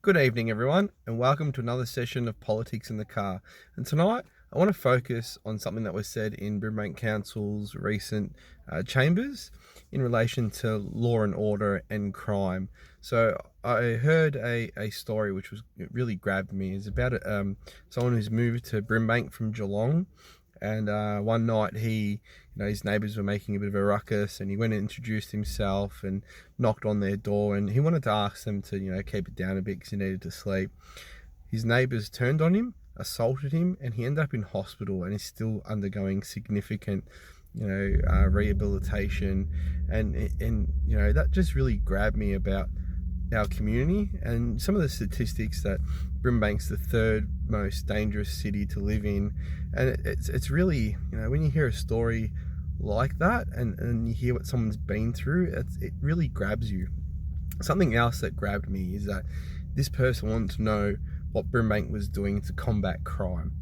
Good evening, everyone, and welcome to another session of Politics in the Car. And tonight, I want to focus on something that was said in Brimbank Council's recent chambers in relation to law and order and crime. So I heard a story which it really grabbed me. It's about someone who's moved to Brimbank from Geelong. And one night his neighbours were making a bit of a ruckus, and he went and introduced himself and knocked on their door, and he wanted to ask them to, keep it down a bit because he needed to sleep. His neighbours turned on him, assaulted him, and he ended up in hospital and is still undergoing significant, rehabilitation. And that just really grabbed me about our community and some of the statistics that Brimbank's the third most dangerous city to live in. And it's really, when you hear a story like that and you hear what someone's been through, it really grabs you. Something else that grabbed me is that this person wanted to know what Brimbank was doing to combat crime.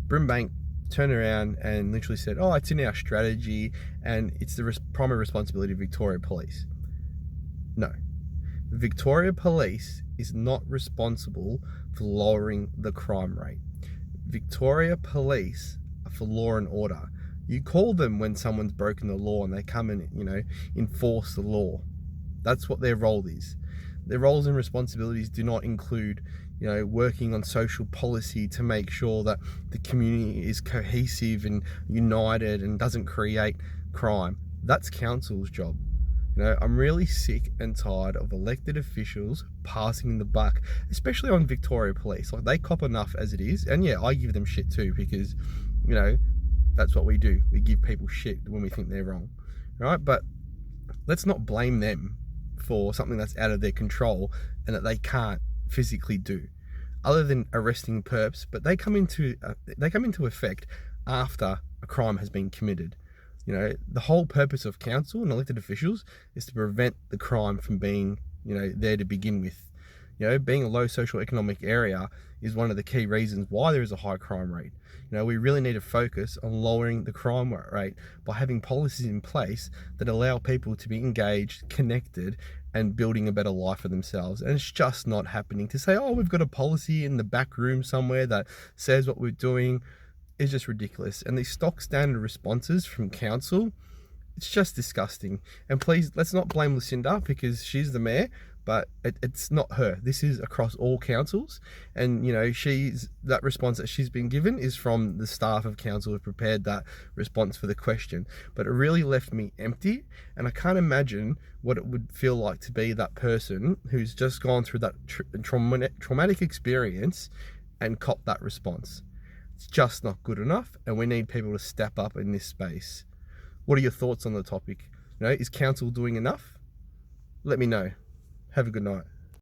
Brimbank turned around and literally said, "Oh, it's in our strategy and it's the primary responsibility of Victoria Police." No. Victoria Police is not responsible for lowering the crime rate. Victoria Police are for law and order. You call them when someone's broken the law and they come and, enforce the law. That's what their role is. Their roles and responsibilities do not include, working on social policy to make sure that the community is cohesive and united and doesn't create crime. That's council's job. I'm really sick and tired of elected officials passing the buck, especially on Victoria Police. Like, they cop enough as it is. And yeah, I give them shit too, because, that's what we do. We give people shit when we think they're wrong, right? But let's not blame them for something that's out of their control and that they can't physically do, other than arresting perps. But they come into effect after a crime has been committed. The whole purpose of council and elected officials is to prevent the crime from being, there to begin with. Being a low socioeconomic area is one of the key reasons why there is a high crime rate. We really need to focus on lowering the crime rate by having policies in place that allow people to be engaged, connected, and building a better life for themselves. And it's just not happening. To say, oh, we've got a policy in the back room somewhere that says what we're doing, is just ridiculous. And these stock standard responses from council, it's just disgusting. And please, let's not blame Lucinda because she's the mayor, but it's not her. This is across all councils. And, that response that she's been given is from the staff of council who prepared that response for the question. But it really left me empty. And I can't imagine what it would feel like to be that person who's just gone through that traumatic experience and cop that response. It's just not good enough, and we need people to step up in this space. What are your thoughts on the topic? Is council doing enough? Let me know. Have a good night.